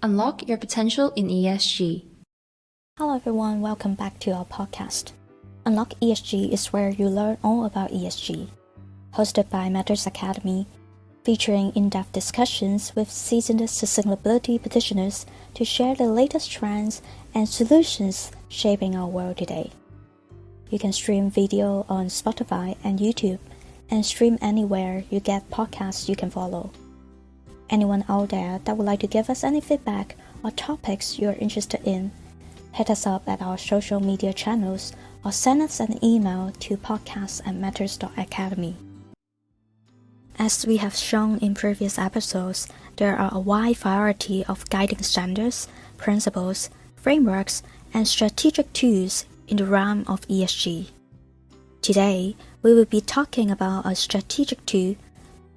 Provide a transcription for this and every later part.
Unlock your potential in ESG. Hello everyone, welcome back to our podcast. Unlock ESG is where you learn all about ESG. Hosted by Matters Academy, featuring in-depth discussions with seasoned sustainability practitioners to share the latest trends and solutions shaping our world today. You can stream video on Spotify and YouTube and stream anywhere you get podcasts you can follow. Anyone out there that would like to give us any feedback or topics you're interested in, hit us up at our social media channels or send us an email to podcast@matters.academy. As we have shown in previous episodes, there are a wide variety of guiding standards, principles, frameworks, and strategic tools in the realm of ESG. Today, we will be talking about a strategic tool,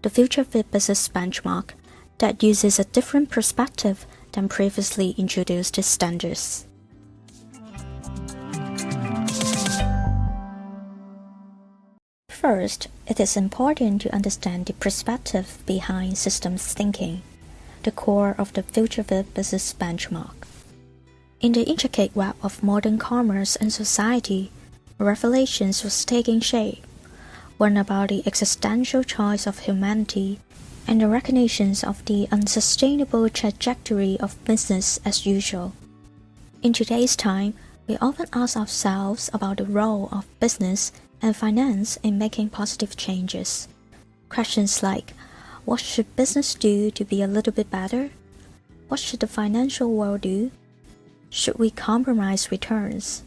the Future Fit Business Benchmark, that uses a different perspective than previously introduced standards. First, it is important to understand the perspective behind systems thinking, the core of the Future Fit Business Benchmark. In the intricate web of modern commerce and society, revelations was taking shape, one about the existential choice of humanity and the recognitions of the unsustainable trajectory of business as usual. In today's time, we often ask ourselves about the role of business and finance in making positive changes. Questions like, what should business do to be a little bit better? What should the financial world do? Should we compromise returns?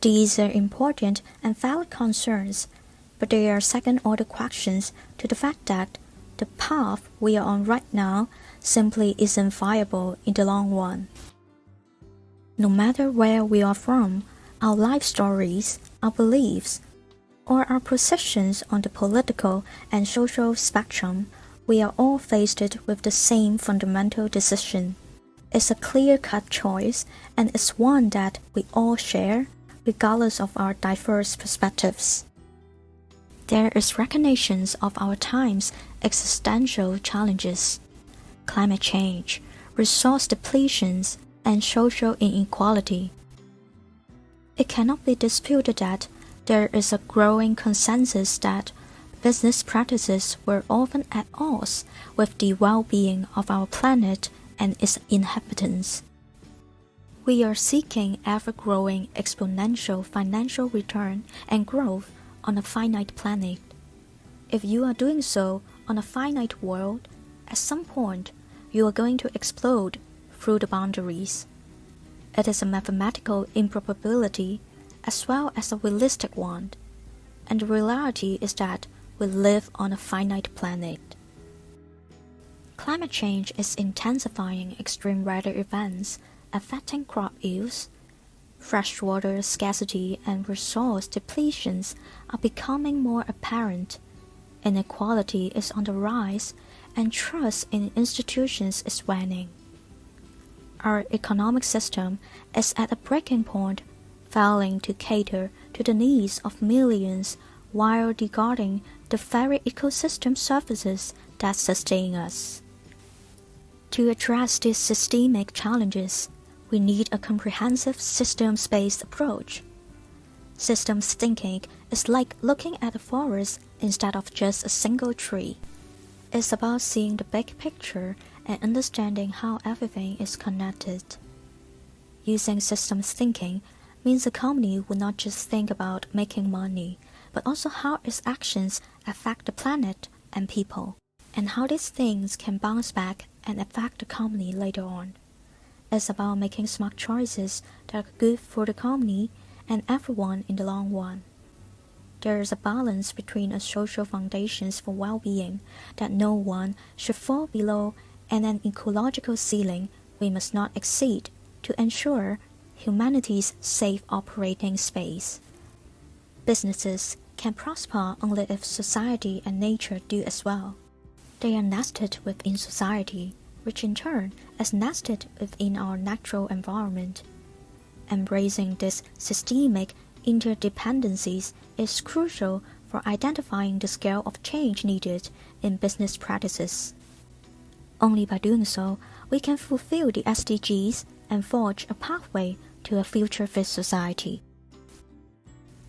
These are important and valid concerns, but they are second-order questions to the fact that the path we are on right now simply isn't viable in the long run. No matter where we are from, our life stories, our beliefs, or our positions on the political and social spectrum, we are all faced with the same fundamental decision. It's a clear-cut choice, and it's one that we all share, regardless of our diverse perspectives. There is recognition of our time's existential challenges, climate change, resource depletions, and social inequality. It cannot be disputed that there is a growing consensus that business practices were often at odds with the well-being of our planet and its inhabitants. We are seeking ever-growing exponential financial return and growth on a finite planet. If you are doing so on a finite world, at some point you are going to explode through the boundaries. It is a mathematical improbability as well as a realistic one, and the reality is that we live on a finite planet. Climate change is intensifying extreme weather events affecting crop yields. Freshwater scarcity and resource depletions are becoming more apparent. Inequality is on the rise, and trust in institutions is waning. Our economic system is at a breaking point, failing to cater to the needs of millions while discarding the very ecosystem services that sustain us. To address these systemic challenges, we need a comprehensive systems-based approach. Systems thinking is like looking at a forest instead of just a single tree. It's about seeing the big picture and understanding how everything is connected. Using systems thinking means a company will not just think about making money, but also how its actions affect the planet and people, and how these things can bounce back and affect the company later on. It's about making smart choices that are good for the company and everyone in the long run. There is a balance between a social foundations for well-being that no one should fall below and an ecological ceiling we must not exceed to ensure humanity's safe operating space. Businesses can prosper only if society and nature do as well. They are nested within society, which in turn is nested within our natural environment. Embracing these systemic interdependencies is crucial for identifying the scale of change needed in business practices. Only by doing so, we can fulfill the SDGs and forge a pathway to a future-fit society.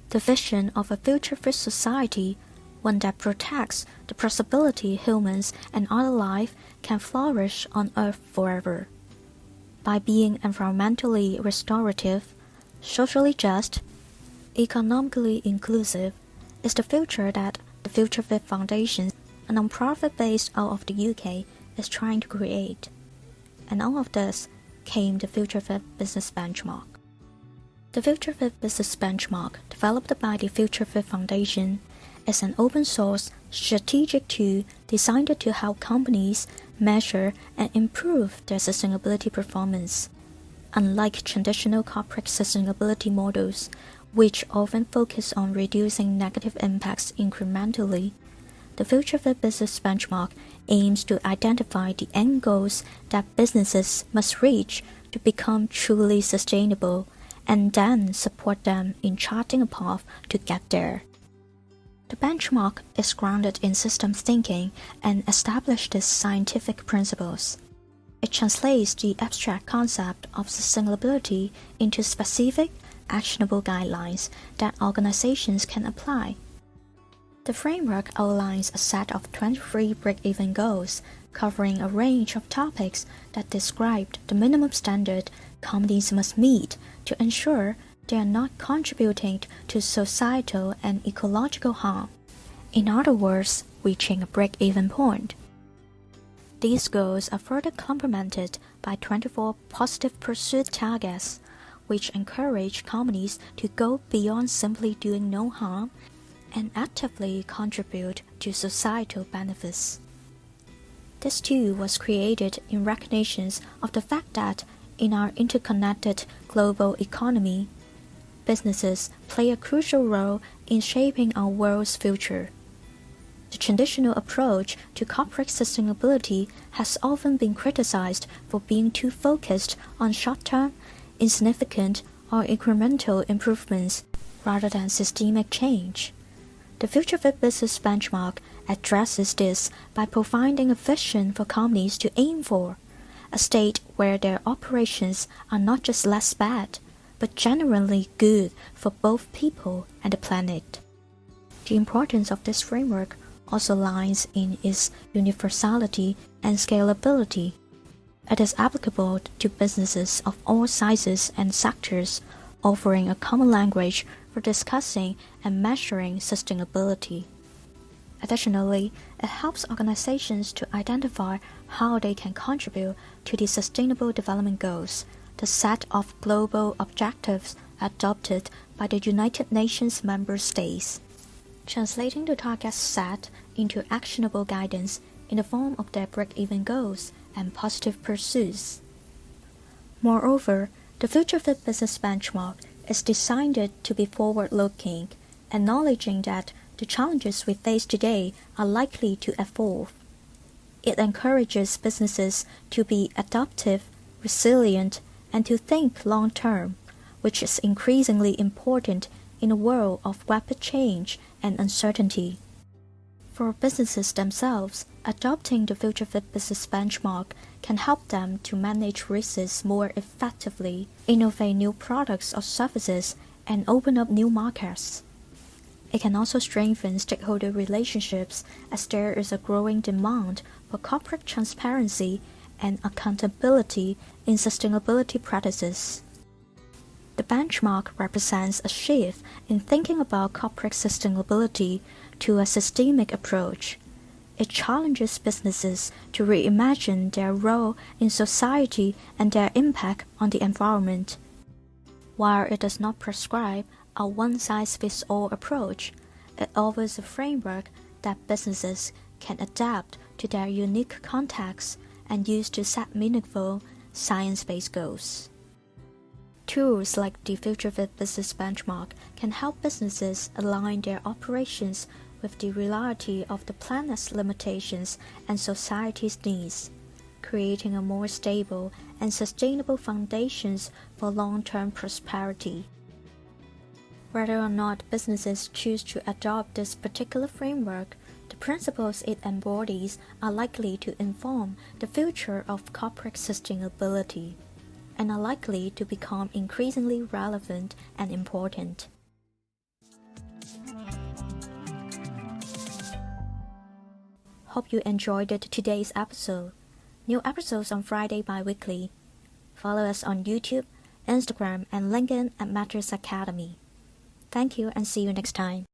The vision of a future-fit society, one that protects the possibility humans and other life can flourish on Earth forever. By being environmentally restorative, socially just, economically inclusive, is the future that the Future Fit Foundation, a non-profit based out of the UK, is trying to create. And out of this came the Future Fit Business Benchmark. The Future Fit Business Benchmark, developed by the Future Fit Foundation, is an open-source strategic tool designed to help companies measure and improve their sustainability performance. Unlike traditional corporate sustainability models, which often focus on reducing negative impacts incrementally, the Future Fit Business Benchmark aims to identify the end goals that businesses must reach to become truly sustainable, and then support them in charting a path to get there. The benchmark is grounded in systems thinking and establishes scientific principles. It translates the abstract concept of sustainability into specific, actionable guidelines that organizations can apply. The framework outlines a set of 23 break-even goals covering a range of topics that describe the minimum standard companies must meet to ensure they are not contributing to societal and ecological harm. In other words, reaching a break-even point. These goals are further complemented by 24 positive pursuit targets, which encourage companies to go beyond simply doing no harm and actively contribute to societal benefits. This tool was created in recognition of the fact that in our interconnected global economy, businesses play a crucial role in shaping our world's future. The traditional approach to corporate sustainability has often been criticized for being too focused on short-term, insignificant, or incremental improvements rather than systemic change. The Future Fit Business Benchmark addresses this by providing a vision for companies to aim for, a state where their operations are not just less bad, but genuinely good for both people and the planet. The importance of this framework also lies in its universality and scalability. It is applicable to businesses of all sizes and sectors, offering a common language for discussing and measuring sustainability. Additionally, it helps organizations to identify how they can contribute to the Sustainable Development Goals, the set of global objectives adopted by the United Nations member states, translating the targets set into actionable guidance in the form of their break-even goals and positive pursuits. Moreover, the Future Fit Business Benchmark is designed to be forward-looking, acknowledging that the challenges we face today are likely to evolve. It encourages businesses to be adaptive, resilient, and to think long-term, which is increasingly important in a world of rapid change and uncertainty. For businesses themselves, adopting the Future Fit Business Benchmark can help them to manage risks more effectively, innovate new products or services, and open up new markets. It can also strengthen stakeholder relationships as there is a growing demand for corporate transparency and accountability in sustainability practices. The benchmark represents a shift in thinking about corporate sustainability to a systemic approach. It challenges businesses to reimagine their role in society and their impact on the environment. While it does not prescribe a one-size-fits-all approach, it offers a framework that businesses can adapt to their unique contexts and use to set meaningful, science-based goals. Tools like the Future Fit Business Benchmark can help businesses align their operations with the reality of the planet's limitations and society's needs, creating a more stable and sustainable foundations for long-term prosperity. Whether or not businesses choose to adopt this particular framework, The principles it embodies are likely to inform the future of corporate sustainability and are likely to become increasingly relevant and important. Hope you enjoyed today's episode. New episodes on Friday bi-weekly. Follow us on YouTube, Instagram, and LinkedIn at Matters Academy. Thank you and see you next time.